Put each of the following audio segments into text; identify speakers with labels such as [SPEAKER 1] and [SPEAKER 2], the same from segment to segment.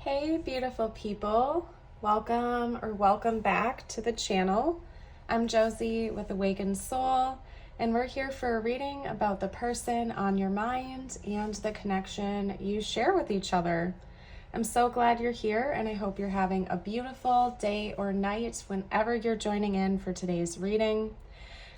[SPEAKER 1] Hey beautiful people, welcome back to the channel. I'm Josie with Awakened Soul, and we're here for a reading about the person on your mind and the connection you share with each other. I'm so glad you're here, and I hope you're having a beautiful day or night whenever you're joining in for today's reading.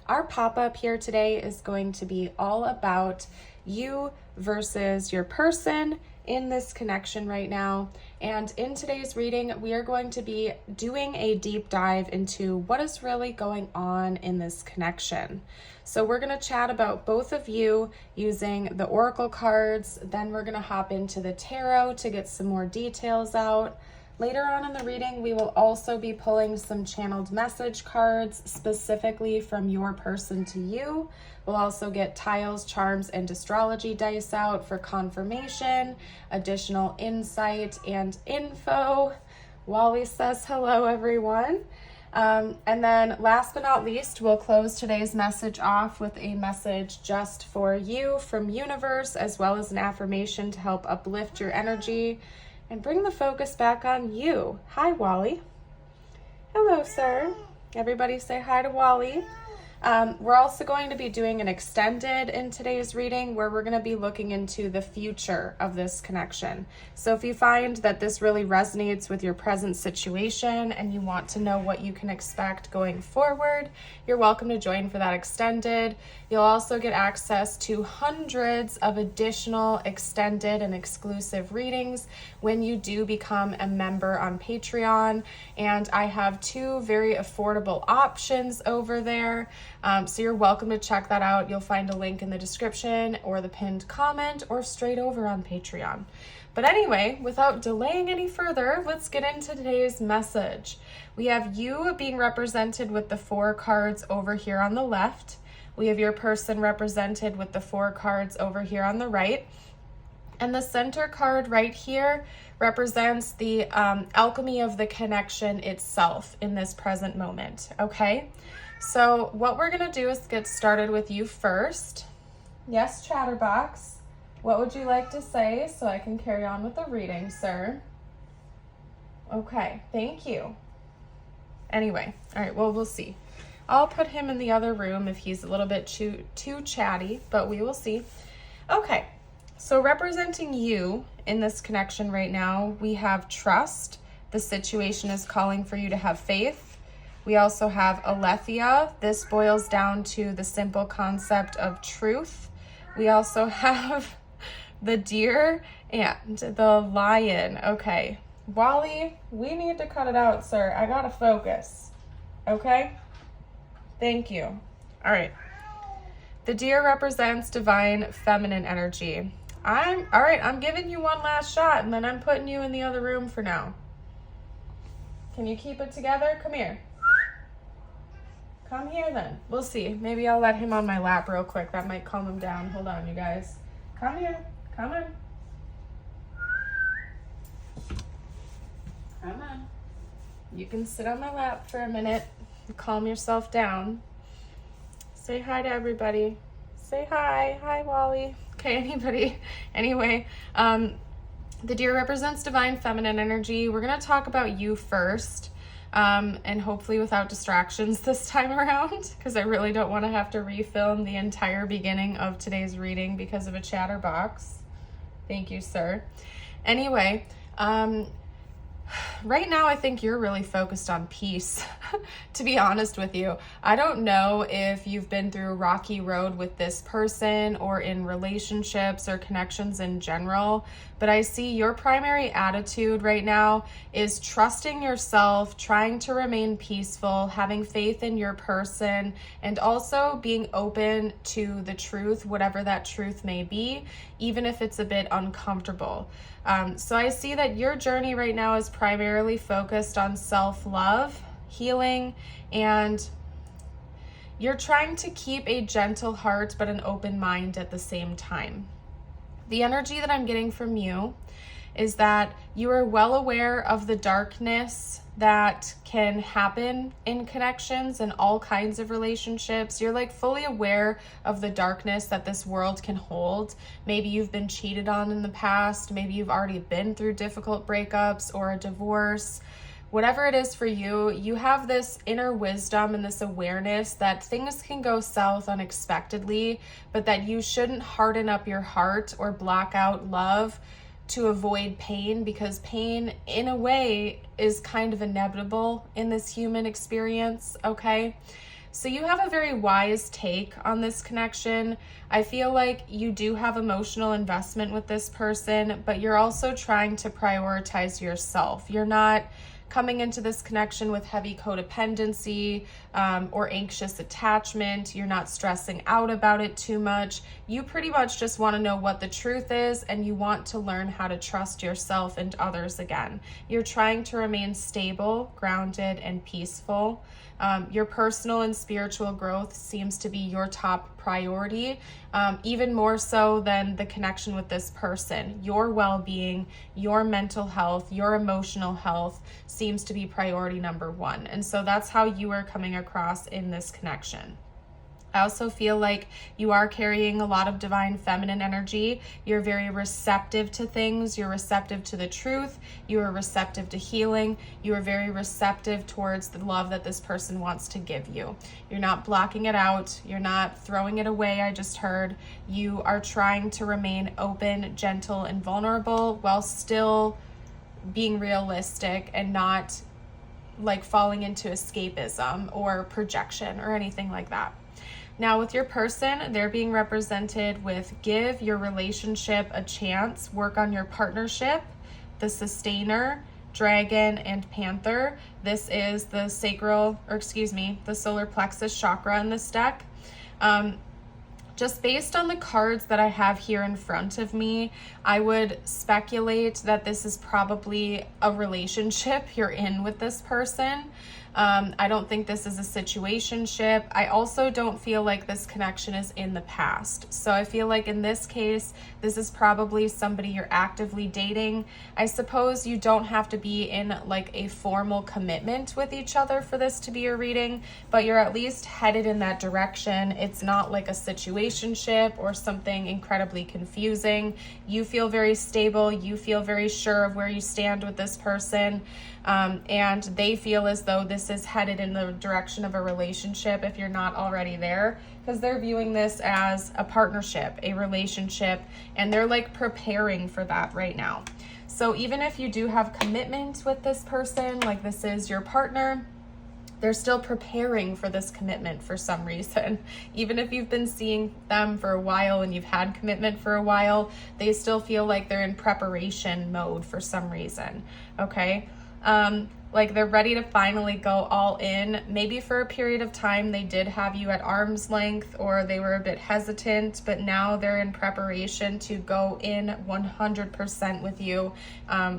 [SPEAKER 1] Our pop-up here today is going to be all about you versus your person in this connection right now. And in today's reading, we are going to be doing a deep dive into what is really going on in this connection. So we're going to chat about both of you using the oracle cards. Then we're going to hop into the tarot to get some more details out. Later on in the reading, we will also be pulling some channeled message cards specifically from your person to you. We'll also get tiles, charms, and astrology dice out for confirmation, additional insight, and info. Wally says hello, everyone. And then last but not least, we'll close today's message off with a message just for you from universe, as well as an affirmation to help uplift your energy and bring the focus back on you. Hi, Wally. Hello, sir. Everybody say hi to Wally. We're also going to be doing an extended in today's reading where we're going to be looking into the future of this connection. So if you find that this really resonates with your present situation and you want to know what you can expect going forward, you're welcome to join for that extended. You'll also get access to hundreds of additional extended and exclusive readings when you do become a member on Patreon. And I have two very affordable options over there. So you're welcome to check that out. You'll find a link in the description or the pinned comment or straight over on Patreon. But anyway, without delaying any further, let's get into today's message. We have you being represented with the 4 cards over here on the left. We have your person represented with the 4 cards over here on the right. And the center card right here represents the alchemy of the connection itself in this present moment, okay? So what we're going to do is get started with you first. Yes, Chatterbox. What would you like to say so I can carry on with the reading, sir? Okay, thank you. Anyway, all right, well, we'll see. I'll put him in the other room if he's a little bit too chatty, but we will see. Okay, so representing you in this connection right now, we have trust. The situation is calling for you to have faith. We also have Aletheia. This boils down to the simple concept of truth. We also have the deer and the lion. Okay, Wally, we need to cut it out, sir. I gotta focus. Okay? Thank you. All right. The deer represents divine feminine energy. All right, I'm giving you one last shot and then I'm putting you in the other room for now. Can you keep it together? Come here. Come here then. We'll see. Maybe I'll let him on my lap real quick. That might calm him down. Hold on, you guys. Come here. Come on. Come on. You can sit on my lap for a minute and calm yourself down. Say hi to everybody. Say hi. Hi, Wally. Okay, anybody. Anyway, the deer represents divine feminine energy. We're going to talk about you first. And hopefully without distractions this time around, because I really don't want to have to refilm the entire beginning of today's reading because of a chatterbox. Thank you, sir. Anyway, right now I think you're really focused on peace, to be honest with you. I don't know if you've been through a rocky road with this person or in relationships or connections in general, but I see your primary attitude right now is trusting yourself, trying to remain peaceful, having faith in your person, and also being open to the truth, whatever that truth may be, even if it's a bit uncomfortable. So I see that your journey right now is primarily focused on self-love, healing, and you're trying to keep a gentle heart but an open mind at the same time. The energy that I'm getting from you is that you are well aware of the darkness that can happen in connections and all kinds of relationships. You're like fully aware of the darkness that this world can hold. Maybe you've been cheated on in the past. Maybe you've already been through difficult breakups or a divorce. Whatever it is for you, you have this inner wisdom and this awareness that things can go south unexpectedly, but that you shouldn't harden up your heart or block out love to avoid pain, because pain in a way is kind of inevitable in this human experience, okay? So you have a very wise take on this connection. I feel like you do have emotional investment with this person, but you're also trying to prioritize yourself. You're not coming into this connection with heavy codependency or anxious attachment. You're not stressing out about it too much. You pretty much just want to know what the truth is, and you want to learn how to trust yourself and others again. You're trying to remain stable, grounded, and peaceful. Your personal and spiritual growth seems to be your top priority, even more so than the connection with this person. Your well-being, your mental health, your emotional health seems to be priority number one. And so that's how you are coming across in this connection. I also feel like you are carrying a lot of divine feminine energy. You're very receptive to things. You're receptive to the truth. You are receptive to healing. You are very receptive towards the love that this person wants to give you. You're not blocking it out. You're not throwing it away, I just heard. You are trying to remain open, gentle, and vulnerable while still being realistic and not like falling into escapism or projection or anything like that. Now with your person, they're being represented with give your relationship a chance, work on your partnership, the sustainer, dragon, and panther. This is the the solar plexus chakra in this deck. Just based on the cards that I have here in front of me, I would speculate that this is probably a relationship you're in with this person. I don't think this is a situationship. I also don't feel like this connection is in the past. So I feel like in this case, this is probably somebody you're actively dating. I suppose you don't have to be in like a formal commitment with each other for this to be your reading, but you're at least headed in that direction. It's not like a situationship or something incredibly confusing. You feel very stable. You feel very sure of where you stand with this person. And they feel as though this is headed in the direction of a relationship if you're not already there, because they're viewing this as a partnership, a relationship, and they're like preparing for that right now. So even if you do have commitment with this person, like this is your partner, they're still preparing for this commitment for some reason. Even if you've been seeing them for a while and you've had commitment for a while, they still feel like they're in preparation mode for some reason, okay? Like they're ready to finally go all in. Maybe for a period of time they did have you at arm's length, or they were a bit hesitant, but now they're in preparation to go in 100% with you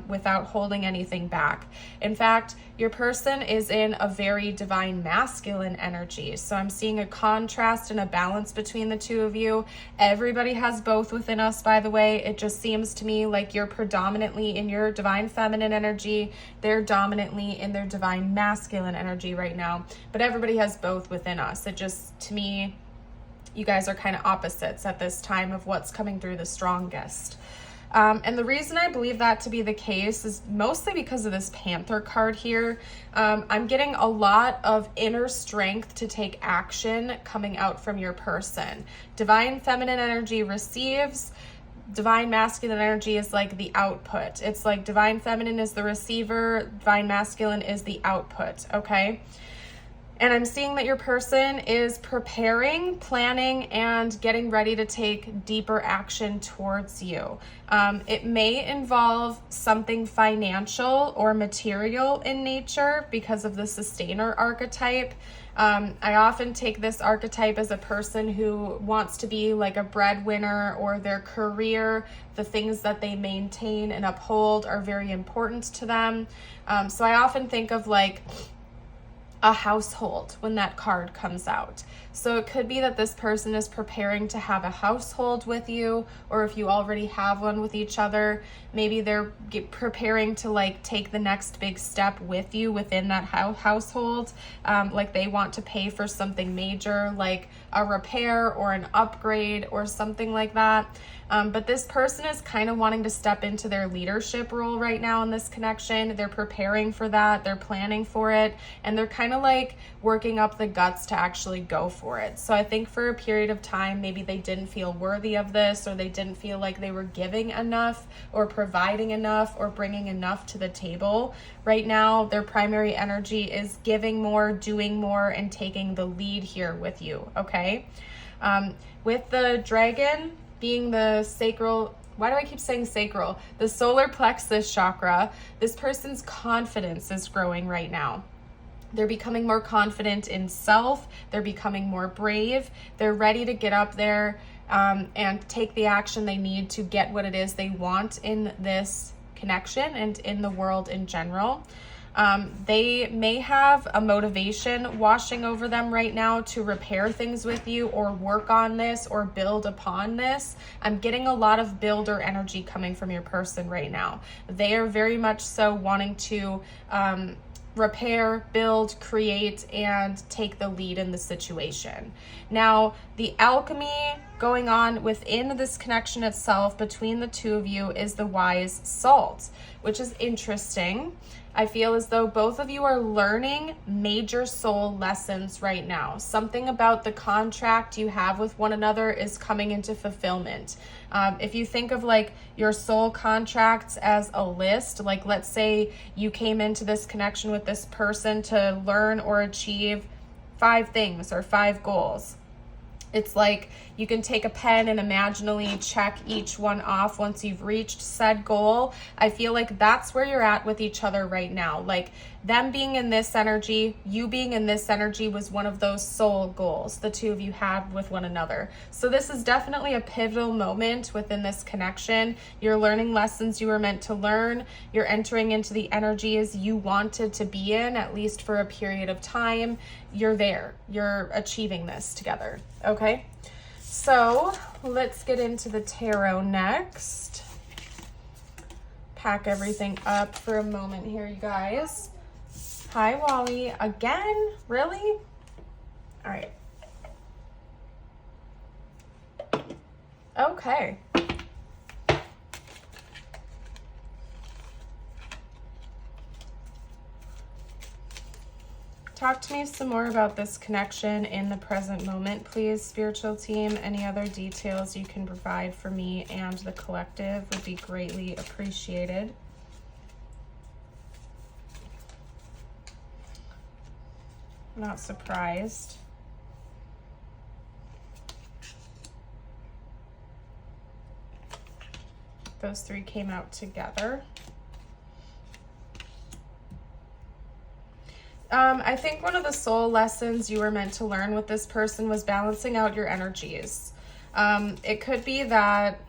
[SPEAKER 1] without holding anything back. In fact, your person is in a very divine masculine energy. So I'm seeing a contrast and a balance between the two of you. Everybody has both within us, by the way. It just seems to me like you're predominantly in your divine feminine energy. They're dominantly in their divine masculine energy right now, but everybody has both within us. It just, to me, you guys are kind of opposites at this time of what's coming through the strongest. And the reason I believe that to be the case is mostly because of this Panther card here. I'm getting a lot of inner strength to take action coming out from your person. Divine feminine energy receives. Divine masculine energy is like the output. It's like divine feminine is the receiver, divine masculine is the output, okay? And I'm seeing that your person is preparing, planning, and getting ready to take deeper action towards you. It may involve something financial or material in nature because of the sustainer archetype. I often take this archetype as a person who wants to be like a breadwinner, or their career, the things that they maintain and uphold are very important to them. So I often think of like a household when that card comes out. So it could be that this person is preparing to have a household with you, or if you already have one with each other, maybe they're preparing to like take the next big step with you within that household. Like they want to pay for something major, like a repair or an upgrade or something like that. But this person is kind of wanting to step into their leadership role right now in this connection. They're preparing for that. They're planning for it. And they're kind of like working up the guts to actually go for it. So I think for a period of time, maybe they didn't feel worthy of this, or they didn't feel like they were giving enough or providing enough or bringing enough to the table. Right now, their primary energy is giving more, doing more, and taking the lead here with you, okay? With the dragon being the sacral, why do I keep saying sacral? The solar plexus chakra, this person's confidence is growing right now. They're becoming more confident in self. They're becoming more brave. They're ready to get up there and take the action they need to get what it is they want in this connection and in the world in general. They may have a motivation washing over them right now to repair things with you or work on this or build upon this. I'm getting a lot of builder energy coming from your person right now. They are very much so wanting to repair, build, create, and take the lead in the situation. Now, the alchemy going on within this connection itself between the two of you is the wise salt, which is interesting. I feel as though both of you are learning major soul lessons right now. Something about the contract you have with one another is coming into fulfillment. If you think of like your soul contracts as a list, like let's say you came into this connection with this person to learn or achieve 5 things or 5 goals. It's like you can take a pen and imaginally check each one off once you've reached said goal. I feel like that's where you're at with each other right now. Like them being in this energy, you being in this energy was one of those soul goals the two of you have with one another. So this is definitely a pivotal moment within this connection. You're learning lessons you were meant to learn. You're entering into the energies you wanted to be in, at least for a period of time. You're there. You're achieving this together. Okay? So let's get into the tarot next. Pack everything up for a moment here, you guys. Hi, Wally. Again? Really? All right. Okay. Talk to me some more about this connection in the present moment, please, spiritual team. Any other details you can provide for me and the collective would be greatly appreciated. I'm not surprised. Those 3 came out together. I think one of the soul lessons you were meant to learn with this person was balancing out your energies. It could be that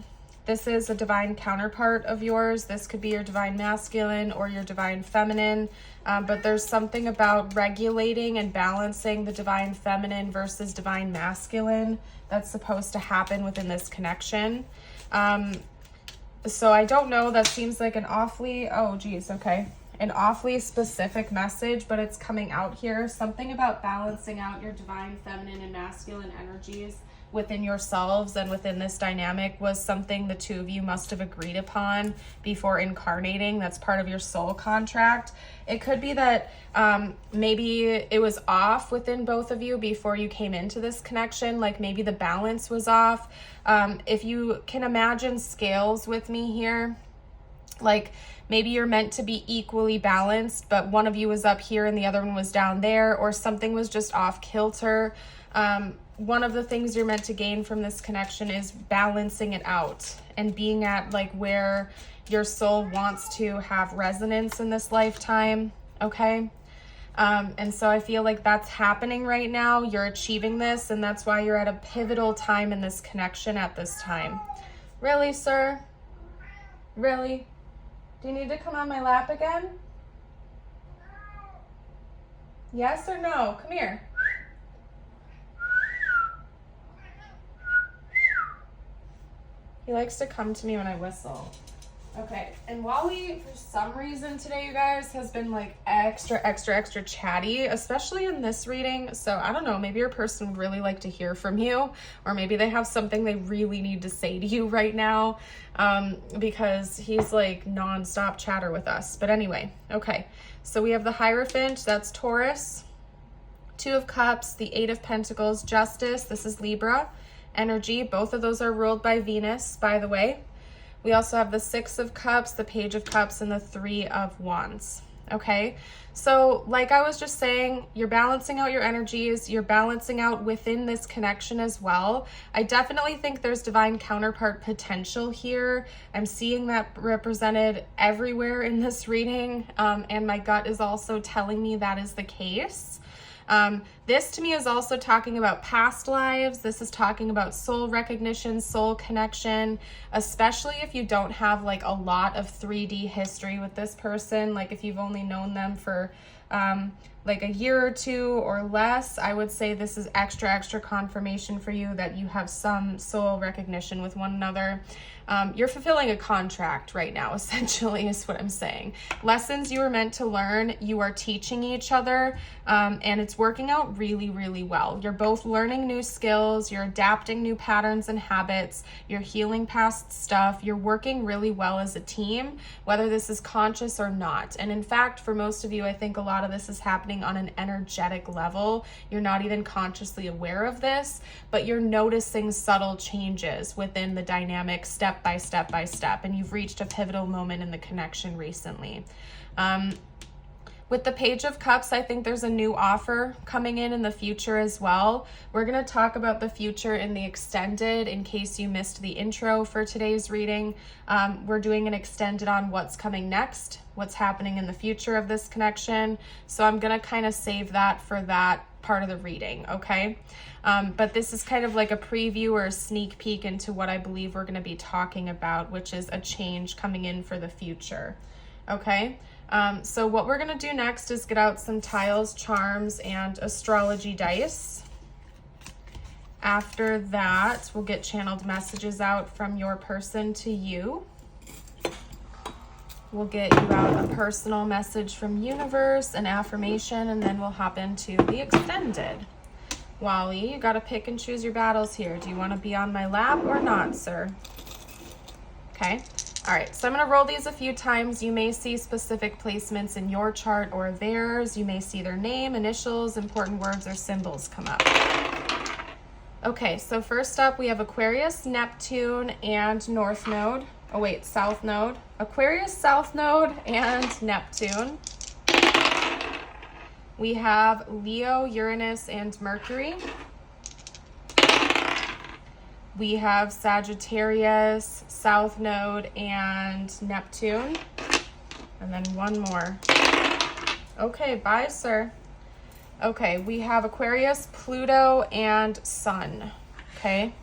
[SPEAKER 1] this is a divine counterpart of yours. This could be your divine masculine or your divine feminine. But there's something about regulating and balancing the divine feminine versus divine masculine that's supposed to happen within this connection. So I don't know. That seems like an awfully, an awfully specific message, but it's coming out here. Something about balancing out your divine feminine and masculine energies within yourselves and within this dynamic was something the two of you must have agreed upon before incarnating. That's part of your soul contract. It could be that maybe it was off within both of you before you came into this connection. Like maybe the balance was off. If you can imagine scales with me here, like maybe you're meant to be equally balanced, but one of you was up here and the other one was down there, or something was just off kilter. One of the things you're meant to gain from this connection is balancing it out and being at like where your soul wants to have resonance in this lifetime. Okay. And so I feel like that's happening right now. You're achieving this, and that's why you're at a pivotal time in this connection at this time. Really, sir? Really? Do you need to come on my lap again? Yes or no? Come here. He likes to come to me when I whistle. Okay, and Wally, for some reason today, you guys, has been like extra chatty, especially in this reading. So I don't know, maybe your person would really like to hear from you, or maybe they have something they really need to say to you right now, because he's like nonstop chatter with us. But anyway, okay, so we have the Hierophant, that's Taurus, Two of Cups, the Eight of Pentacles, Justice, this is Libra energy. Both of those are ruled by Venus, by the way. We also have the Six of Cups, the Page of Cups, and the Three of Wands. Okay, so like I was just saying, you're balancing out your energies, you're balancing out within this connection as well. I definitely think there's divine counterpart potential here. I'm seeing that represented everywhere in this reading, and my gut is also telling me that is the case. This to me is also talking about past lives. This is talking about soul recognition, soul connection, especially if you don't have like a lot of 3D history with this person. Like if you've only known them for like a year or two or less, I would say this is extra confirmation for you that you have some soul recognition with one another. You're fulfilling a contract right now, essentially, is what I'm saying. Lessons you were meant to learn, you are teaching each other, and it's working out really well. You're both learning new skills, you're adapting new patterns and habits, you're healing past stuff, you're working really well as a team, whether this is conscious or not. And in fact, for most of you, I think a lot of this is happening on an energetic level. You're not even consciously aware of this, but you're noticing subtle changes within the dynamic step by step, and you've reached a pivotal moment in the connection recently. With the Page of Cups, I think there's a new offer coming in the future as well. We're going to talk about the future in the extended in case you missed the intro for today's reading. We're doing an extended on what's coming next, what's happening in the future of this connection. So I'm going to kind of save that for that part of the reading, okay? But this is kind of like a preview or a sneak peek into what I believe we're going to be talking about, which is a change coming in for the future, okay? So what we're going to do next is get out some tiles, charms, and astrology dice. After that, we'll get channeled messages out from your person to you. We'll get you out a personal message from universe, an affirmation, and then we'll hop into the extended. Wally, you got to pick and choose your battles here. Do you want to be on my lap or not, sir? Okay. All right, so I'm going to roll these a few times. You may see specific placements in your chart or theirs. You may see their name, initials, important words, or symbols come up. Okay, so first up, we have Aquarius, Neptune, and North Node. Oh, wait, South Node. Aquarius, South Node, and Neptune. We have Leo, Uranus, and Mercury. We have Sagittarius, South Node, and Neptune. And then one more. Okay, bye, sir. Okay, we have Aquarius, Pluto, and Sun. Okay.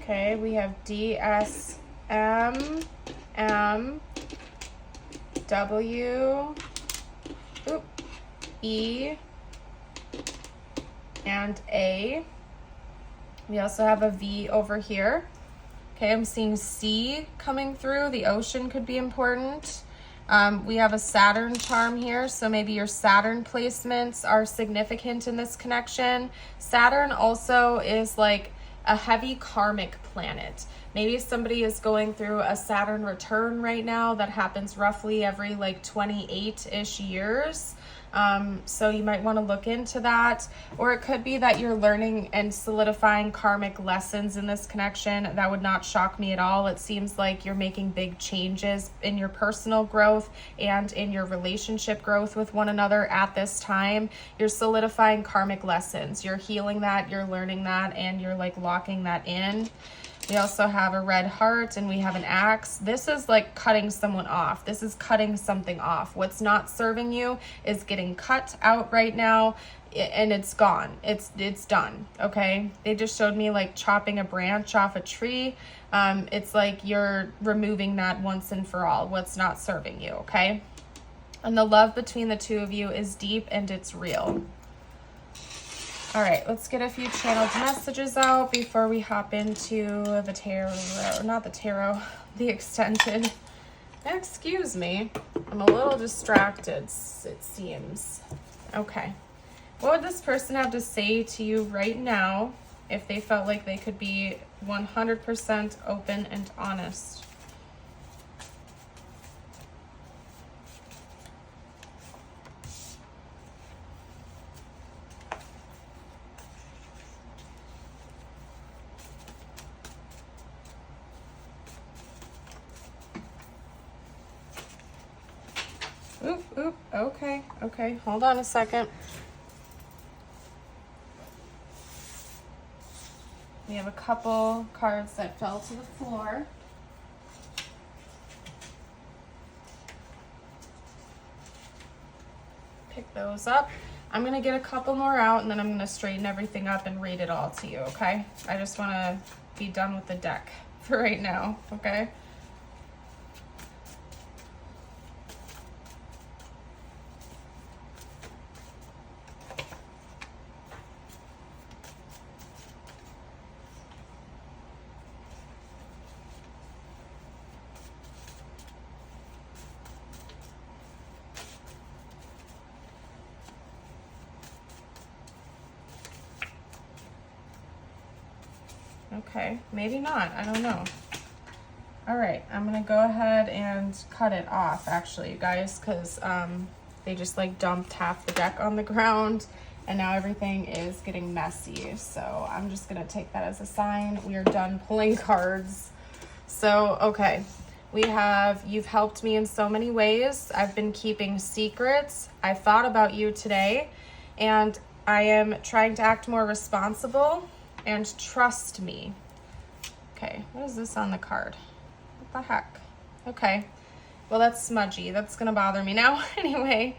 [SPEAKER 1] Okay, we have DS. M, W, E, and A. We also have a V over here. Okay, I'm seeing C coming through. The ocean could be important. We have a Saturn charm here, so maybe your Saturn placements are significant in this connection. Saturn also is like a heavy karmic planet. Maybe somebody is going through a Saturn return right now that happens roughly every like 28-ish years. So you might want to look into that. Or it could be that you're learning and solidifying karmic lessons in this connection. That would not shock me at all. It seems like you're making big changes in your personal growth and in your relationship growth with one another at this time. You're solidifying karmic lessons. You're healing that, you're learning that, and you're like locking that in. We also have a red heart and we have an axe. This is like cutting someone off. This is cutting something off. What's not serving you is getting cut out right now, and it's gone. It's done, okay? They just showed me like chopping a branch off a tree. It's like you're removing that once and for all, what's not serving you, okay? And the love between the two of you is deep and it's real. All right, let's get a few channeled messages out before we hop into the tarot, not the tarot, the extended. Excuse me, I'm a little distracted, it seems. Okay, what would this person have to say to you right now if they felt like they could be 100% open and honest? Oop, okay, hold on a second. We have a couple cards that fell to the floor. Pick those up. I'm gonna get a couple more out and then I'm gonna straighten everything up and read it all to you, okay? I just wanna be done with the deck for right now, okay? Okay, maybe not, I don't know. All right, I'm gonna go ahead and cut it off actually, you guys, because they just like dumped half the deck on the ground and now everything is getting messy. So I'm just gonna take that as a sign. We are done pulling cards. So, okay, we have, you've helped me in so many ways. I've been keeping secrets. I thought about you today and I am trying to act more responsible and trust me. Okay, what is this on the card? What the heck? Okay, well that's smudgy. That's gonna bother me now. Anyway,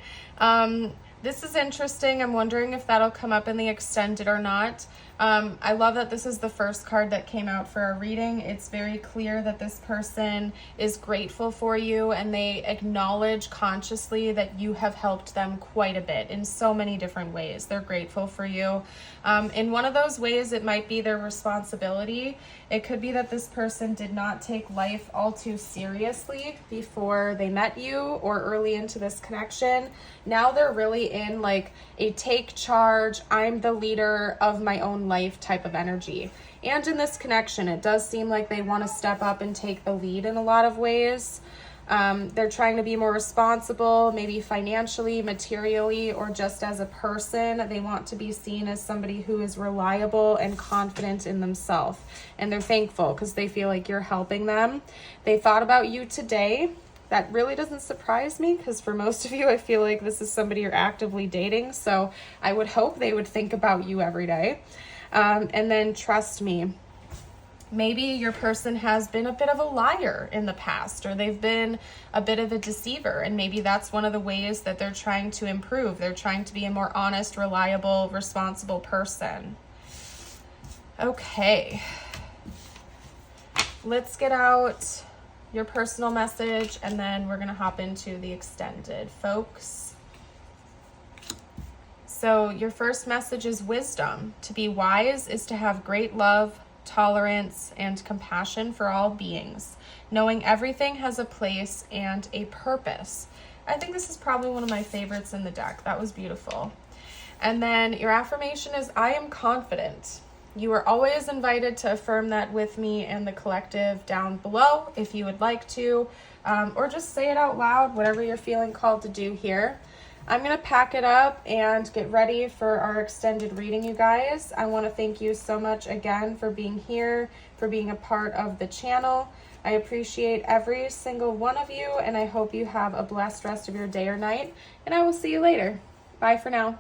[SPEAKER 1] this is interesting. I'm wondering if that'll come up in the extended or not. I love that this is the first card that came out for our reading. It's very clear that this person is grateful for you and they acknowledge consciously that you have helped them quite a bit in so many different ways. They're grateful for you. In one of those ways, it might be their responsibility. It could be that this person did not take life all too seriously before they met you or early into this connection. Now they're really in like a take charge, I'm the leader of my own life type of energy. And in this connection, it does seem like they want to step up and take the lead in a lot of ways. They're trying to be more responsible, maybe financially, materially, or just as a person. They want to be seen as somebody who is reliable and confident in themselves. And they're thankful because they feel like you're helping them. They thought about you today. That really doesn't surprise me because for most of you, I feel like this is somebody you're actively dating. So I would hope they would think about you every day. And then trust me. Maybe your person has been a bit of a liar in the past, or they've been a bit of a deceiver, and maybe that's one of the ways that they're trying to improve. They're trying to be a more honest, reliable, responsible person. Okay. Let's get out your personal message, and then we're going to hop into the extended, folks. So your first message is wisdom. To be wise is to have great love, tolerance, and compassion for all beings, knowing everything has a place and a purpose. I think this is probably one of my favorites in the deck. That was beautiful. And then your affirmation is, I am confident. You are always invited to affirm that with me and the collective down below if you would like to, or just say it out loud, whatever you're feeling called to do here. I'm going to pack it up and get ready for our extended reading, you guys. I want to thank you so much again for being here, for being a part of the channel. I appreciate every single one of you, and I hope you have a blessed rest of your day or night, and I will see you later. Bye for now.